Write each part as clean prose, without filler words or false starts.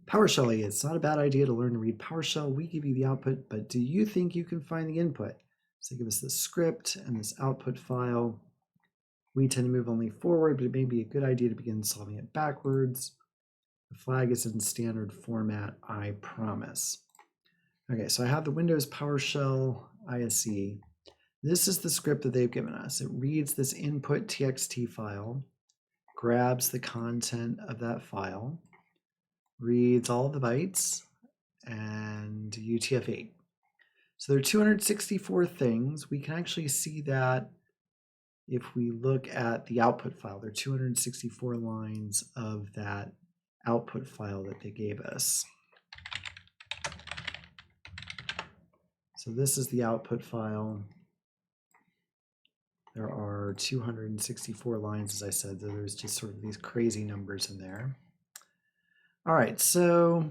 Powershelly, it's not a bad idea to learn to read PowerShell. We give you the output, but do you think you can find the input? So they give us this script and this output file. We tend to move only forward, but it may be a good idea to begin solving it backwards. The flag is in standard format, I promise. Okay, so I have the Windows PowerShell ISE. This is the script that they've given us. It reads this input txt file, grabs the content of that file, reads all the bytes, and UTF-8. So there are 264 things. We can actually see that if we look at the output file. There are 264 lines of that output file that they gave us. So this is the output file. There are 264 lines, as I said, so there's just sort of these crazy numbers in there. All right, so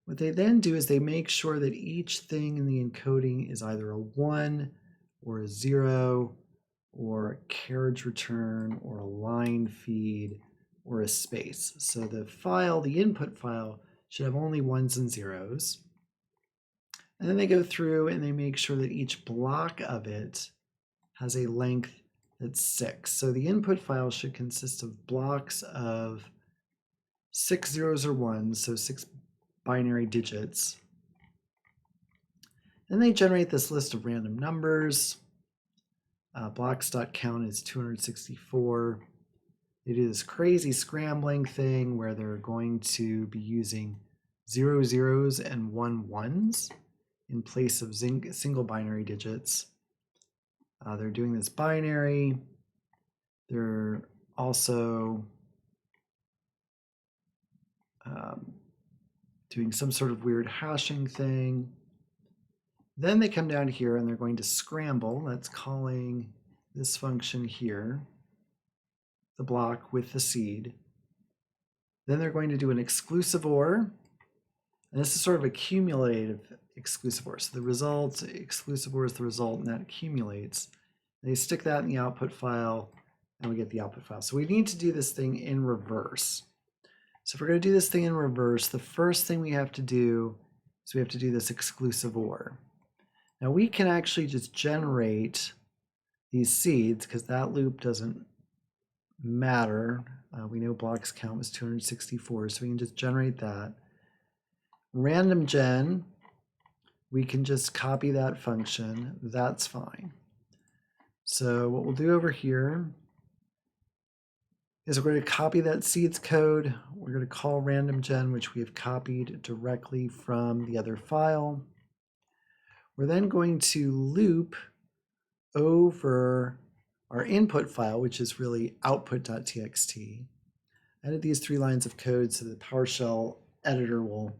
what they then do is they make sure that each thing in the encoding is either a 1 or a 0 or a carriage return or a line feed or a space. So the file, the input file, should have only 1s and 0s. And then they go through and they make sure that each block of it has a length that's 6. So the input file should consist of blocks of 6 zeros or 1s, so 6 binary digits. Then they generate this list of random numbers. Blocks.count is 264. They do this crazy scrambling thing where they're going to be using 0 zeros and 1 ones in place of single binary digits. They're doing this binary. They're also doing some sort of weird hashing thing. Then they come down here and they're going to scramble. That's calling this function here, the block with the seed. Then they're going to do an exclusive OR. And this is sort of a cumulative exclusive OR. So the result, exclusive OR is the result, and that accumulates. They stick that in the output file, and we get the output file. So we need to do this thing in reverse. So if we're going to do this thing in reverse, the first thing we have to do is we have to do this exclusive OR. Now we can actually just generate these seeds because that loop doesn't matter. We know blocks count was 264, so we can just generate that. Random gen, we can just copy that function. That's fine. So what we'll do over here is we're going to copy that seeds code. We're going to call random gen, which we have copied directly from the other file. We're then going to loop over our input file, which is really output.txt. I added these 3 lines of code so the PowerShell editor will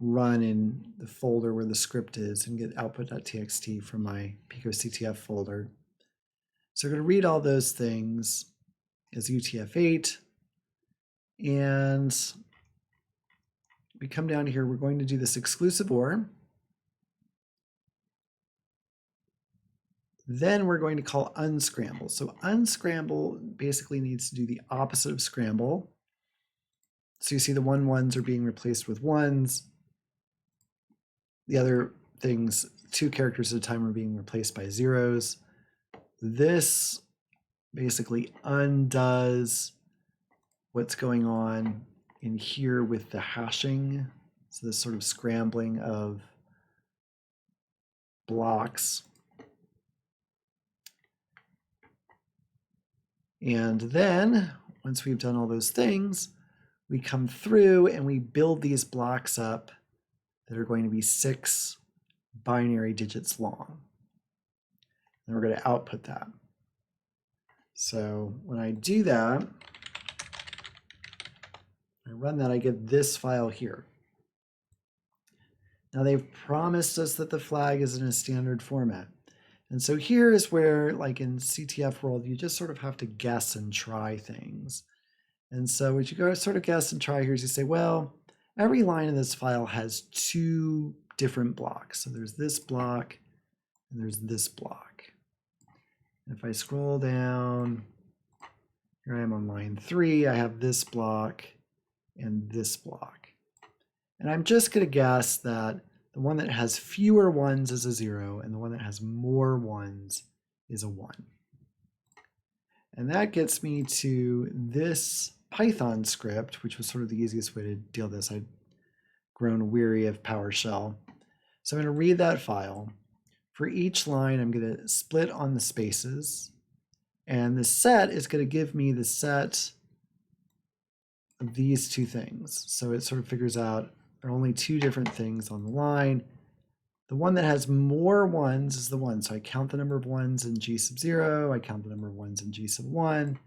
run in the folder where the script is and get output.txt from my picoCTF folder. So we're going to read all those things as UTF-8. And we come down here, we're going to do this exclusive OR. Then we're going to call unscramble. So unscramble basically needs to do the opposite of scramble. So you see the 1 1s are being replaced with 1s. The other things, 2 characters at a time, are being replaced by 0s. This basically undoes what's going on in here with the hashing. So this sort of scrambling of blocks. And then once we've done all those things, we come through and we build these blocks up that are going to be 6 binary digits long. And we're going to output that. So when I do that, I run that, I get this file here. Now they've promised us that the flag is in a standard format. And so here is where, like in CTF world, you just sort of have to guess and try things. And so what you go sort of guess and try here is you say, well, every line in this file has 2 different blocks. So there's this block and there's this block. And if I scroll down, here I am on line 3, I have this block and this block. And I'm just going to guess that the one that has fewer ones is a 0, and the one that has more ones is a 1. And that gets me to this Python script, which was sort of the easiest way to deal with this. I'd grown weary of PowerShell. So I'm going to read that file. For each line, I'm going to split on the spaces. And the set is going to give me the set of these two things. So it sort of figures out there are only two different things on the line. The one that has more ones is the one. So I count the number of ones in G sub 0. I count the number of ones in G sub 1.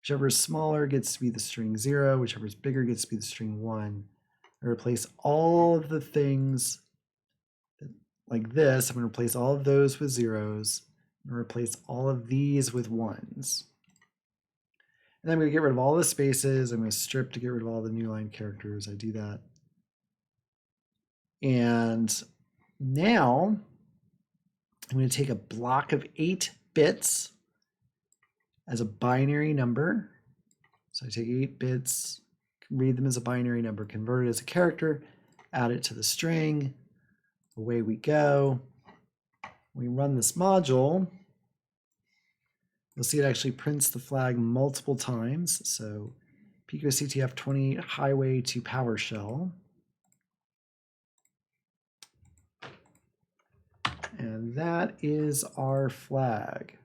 Whichever is smaller gets to be the string 0. Whichever is bigger gets to be the string 1. I replace all of the things like this. I'm going to replace all of those with zeros. I'm going to replace all of these with ones. And then I'm going to get rid of all the spaces. I'm going to strip to get rid of all the new line characters. I do that. And now I'm going to take a block of 8 bits as a binary number. So I take 8 bits, read them as a binary number, convert it as a character, add it to the string. Away we go. We run this module. You'll see it actually prints the flag multiple times. So picoCTF 28 highway to PowerShell. And that is our flag.